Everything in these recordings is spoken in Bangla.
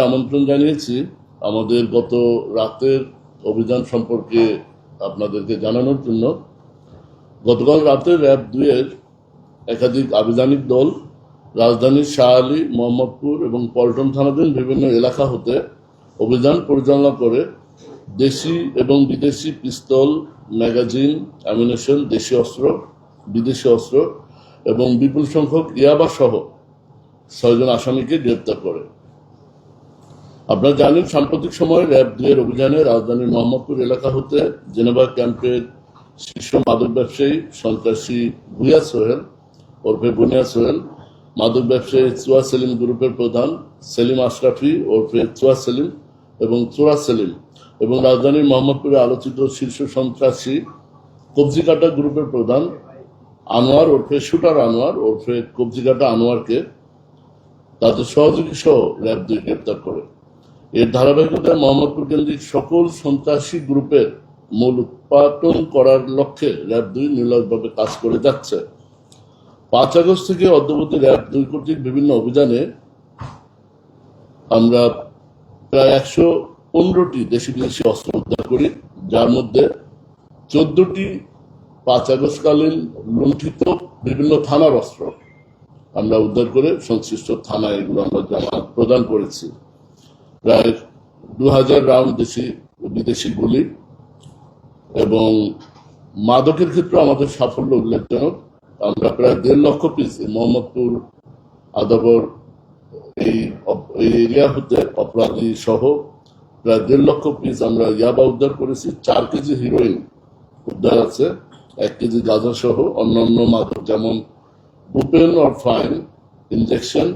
আমন্ত্রণ জানিয়েছি আমাদের গত রাতের অভিযান সম্পর্কে আপনাদেরকে জানানোর জন্য। গতকাল রাতে র্যাব 2 এর একাধিক আভিযানিক দল রাজধানীর শাহ আলী, মোহাম্মদপুর এবং পল্টন থানাধীন বিভিন্ন এলাকা হতে অভিযান পরিচালনা করে দেশি এবং বিদেশি পিস্তল, ম্যাগাজিন, অ্যামিনেশন, দেশি অস্ত্র, বিদেশি অস্ত্র এবং বিপুল সংখ্যক ইয়াবা সহ 6 জন আসামিকে গ্রেপ্তার করে। আপনারা জানেন, সাম্প্রতিক সময়ে র্যাব 2 এর অভিযানে রাজধানীর মোহাম্মদপুর এলাকা হতে জেনেভা ক্যাম্পের শীর্ষ মাদক ব্যবসায়ী সন্ত্রাসী ভুইয়া সোহেল ওরফে বুনিয়া সোহেল, মাদক ব্যবসায়ী চুয়া সেলিম গ্রুপের প্রধান সেলিম আশরাফি ওরফে চুয়া সেলিম এবং চোরা সেলিম এবং রাজধানীর মোহাম্মদপুরে আলোচিত শীর্ষ সন্ত্রাসী কবজিকাটা গ্রুপের প্রধান আনোয়ার ওরফে শুটার আনোয়ার ওরফে কবজিকাটা আনোয়ারকে তাদের সহযোগী সহ র্যাব 2 গ্রেপ্তার করে। এর ধারাবাহিকতায় মোহাম্মদপুর কেন্দ্রিক সকল সন্ত্রাসী গ্রুপের মূল উৎপাটন করার লক্ষ্যে র্যাব 2 নির্লজভাবে কাজ করে যাচ্ছে। 5 আগস্ট থেকে অদ্যাবধি র্যাব 2 কর্তৃক বিভিন্ন অভিযানে আমরা প্রায় 115টি দেশি বিদেশি অস্ত্র উদ্ধার করি, যার মধ্যে 14টি 5 আগস্টকালীন লুণ্ঠিত বিভিন্ন থানার অস্ত্র আমরা উদ্ধার করে সংশ্লিষ্ট থানায় এগুলো আমরা জমা প্রদান করেছি। প্রায় 2000 রাউন্ড দেশি বিদেশি গুলি এবং মাদকের ক্ষেত্রে আমাদের সাফল্য উল্লেখজনক। আমরা প্রায় 1.5 লক্ষ পিস মোহাম্মদপুর আদাবর এই এরিয়া হতে অপরাধী সহ প্রায় 1.5 লক্ষ পিস আমরা ইয়াবা উদ্ধার করেছি। 4 কেজি হিরোইন উদ্ধার আছে, 1 কেজি গাঁজা সহ অন্যান্য মাদক যেমন বুপেন অর ফাইন, ইনজেকশন,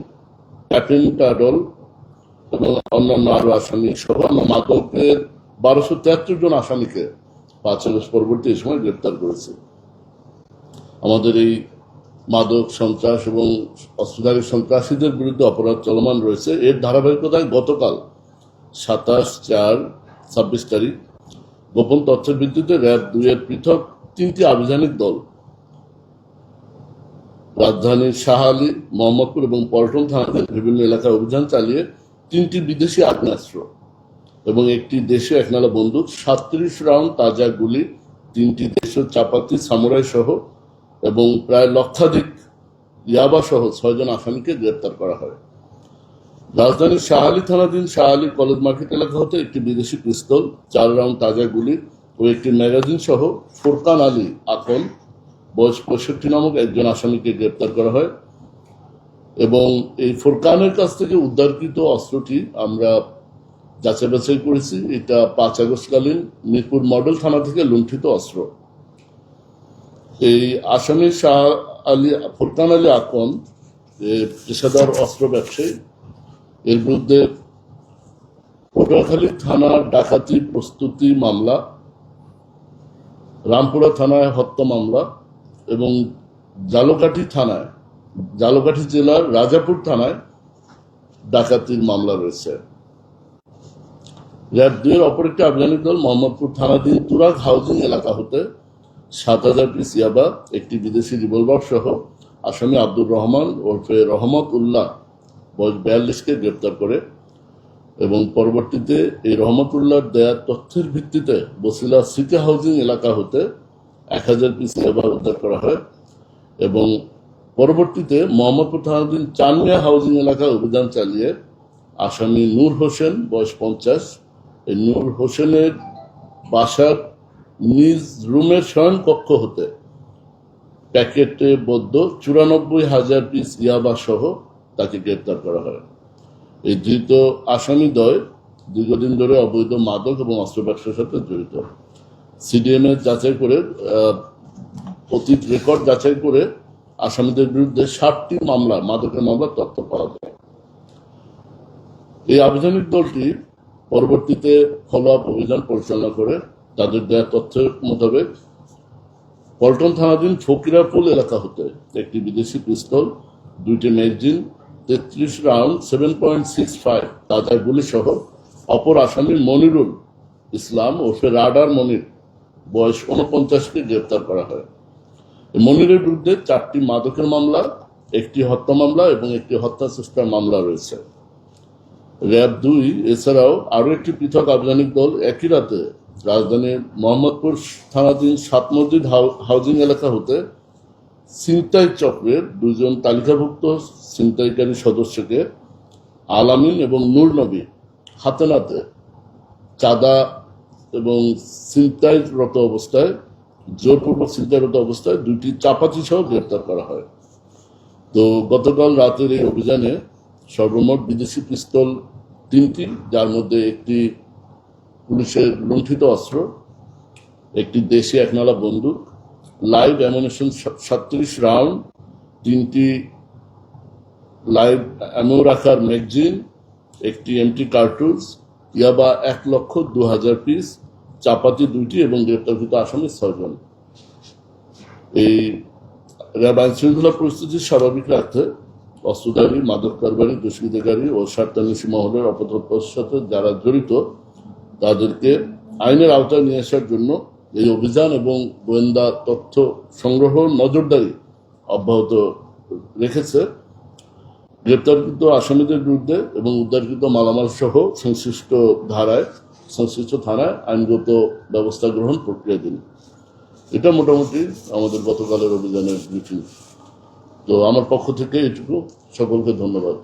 প্যাটেন্টাডল এবং অন্যান্য আরো আসামি সহ মাদকের 1273 জন আসামিকে 5 আগস্ট পরবর্তী এই সময় গ্রেপ্তার করেছে। আমাদের এই মাদক সন্ত্রাস এবং অস্ত্রধারী সন্ত্রাসীদের বিরুদ্ধে অপরাধ চলমান রয়েছে। এর ধারাবাহিকতায় গতকাল 27/4/26 তারিখ গোপন তথ্যের ভিত্তিতে র্যাব 2 এর পৃথক 3টি আভিযানিক দল রাজধানীর শাহ আলী, মোহাম্মদপুর এবং পল্টন থানাতে বিভিন্ন এলাকায় অভিযান চালিয়ে 3টি বিদেশি আগ্নেয়াস্ত্র এবং 1টি দেশীয় 1 বন্দুক, 37 রাউন্ড তাজা গুলি, 3টি দেশীয় চাপাতি সামুরাই সহ এবং প্রায় লক্ষাধিক ইয়াবা সহ 6 জন আসামিকে গ্রেপ্তার করা হয়। রাজধানীর শাহ আলী থানাধীন শাহ আলী কলেজ মার্কেট এলাকা হতে 1টি বিদেশি পিস্তল, 4 রাউন্ড তাজা গুলি ও 1টি ম্যাগাজিন সহ ফোরকান আলী আকন বয়স 65 নামক 1 জন আসামিকে গ্রেপ্তার করা হয় এবং এই ফোরকানের কাছ থেকে উদ্ধারকৃত অস্ত্রটি আমরা যাচাই বাছাই করেছি। এটা 5 আগস্টকালীন মিরপুর মডেল থানা থেকে লুণ্ঠিত অস্ত্র। এই আসামি শাহ আলী ফোরকান আলী আকন পেশাদার অস্ত্র ব্যবসায়ী। এর বিরুদ্ধে পটুয়াখালী থানার ডাকাতি প্রস্তুতি মামলা, রামপুরা থানায় হত্যা মামলা এবং ঝালকাঠি জেলার রাজাপুর থানায় ডাকাতির মামলা রয়েছে। র্যাব 2 এর অপর একটি আভিযানিক দল মোহাম্মদপুর থানাধীন তুরাগ হাউজিং এলাকা হতে 7000 পিস ইয়াবা, 1টি বিদেশি রিভলভার সহ আসামি আব্দুর রহমান ওরফে রহমত উল্লাহ বয়স 42কে গ্রেপ্তার করে এবং পরবর্তীতে এই রহমত উল্লাহর দেয়া তথ্যের ভিত্তিতে বসিলা সিটি হাউজিং এলাকা হতে 1000 পিস ইয়াবা উদ্ধার করা হয় এবং পরবর্তীতে মোহাম্মদপুর থানাধীন চানমিয়া হাউজিং এলাকায় অভিযান চালিয়ে আসামি নূর হোসেন বয়স 50, এই নূর হোসেনের বাসার নিজ রুমের শয়ন কক্ষ হতে প্যাকেটে বদ্ধ 94,000 পিস ইয়াবা সহ তাকে গ্রেপ্তার করা হয়। এই ধৃত আসামিদ্বয় দীর্ঘদিন ধরে অবৈধ মাদক এবং অস্ত্র ব্যবসার সাথে জড়িত। সিডিএম এর যাচাই করে অতীত রেকর্ড যাচাই করে আসামিদের বিরুদ্ধে 60টি মামলা মাদকের মামলার তথ্য পাওয়া যায়। এই আভিযানিক দলটি পরবর্তীতে ফলো আপ অভিযান পরিচালনা করে তাদের দেওয়া তথ্যের মোতাবেক পল্টন থানাধীন ফকিরাপুল এলাকা হতে 1টি বিদেশি পিস্তল, 2টি ম্যাগাজিন, 33 রাউন্ড 7.65 তাজা গুলি সহ অপর আসামি মনিরুল ইসলাম ওরফে রাডার মনির বয়স 49কে গ্রেপ্তার করা হয়। মনিরের বিরুদ্ধে 4টি মাদকের মামলা, 1টি হত্যা মামলা এবং 1টি হত্যা চেষ্টার মামলা রয়েছে। র্যাব 2 এছাড়াও আরও একটি পৃথক আভিযানিক দল একই রাতে রাজধানীর মোহাম্মদপুর থানাধীন 7 মসজিদ হাউজিং এলাকা হতে ছিনতাই চক্রের 2 জন তালিকাভুক্ত ছিনতাইকারী সদস্যকে আলামিন এবং নূর নবী হাতে নাতে চাঁদা এবং ছিনতাইরত অবস্থায় জোরপূর্বক ছিনতাইরত অবস্থায় 2টি চাপাতি সহ গ্রেপ্তার করা হয়। তো গতকাল রাতের এই অভিযানে সর্বমোট বিদেশি পিস্তল 3টি, যার মধ্যে একটি পুলিশের লুণ্ঠিত অস্ত্র, একটি দেশি একনালা বন্দুক, লাইভ অ্যামুনিশন 37 রাউন্ড, 3টি লাইভ অ্যামো রাখার ম্যাগজিন, একটি এমটি কার্টুজ, ইয়াবা 1,02,000 পিস, চাপাতি 2টি এবং গ্রেপ্তারকৃত আসামি 6 জন। এই র্যাব আইন শৃঙ্খলা পরিস্থিতি স্বাভাবিক রাখতে অস্ত্রধারী, মাদক কারবারি, দুষ্কৃতিকারী ও স্বার্থান্বেষী মহলের অপতৎপরের সাথে যারা জড়িত তাদেরকে আইনের আওতায় নিয়ে আসার জন্য এই অভিযান এবং গোয়েন্দা তথ্য সংগ্রহ নজরদারি অব্যাহত রেখেছে। গ্রেপ্তারকৃত আসামিদের বিরুদ্ধে এবং উদ্ধারকৃত মালামাল সহ সংশ্লিষ্ট থানায় আইনগত ব্যবস্থা গ্রহণ প্রক্রিয়াধীন। এটা মোটামুটি আমাদের গতকালের অভিযানের ব্রিফিং। তো আমার পক্ষ থেকে এটুকু, সকলকে ধন্যবাদ।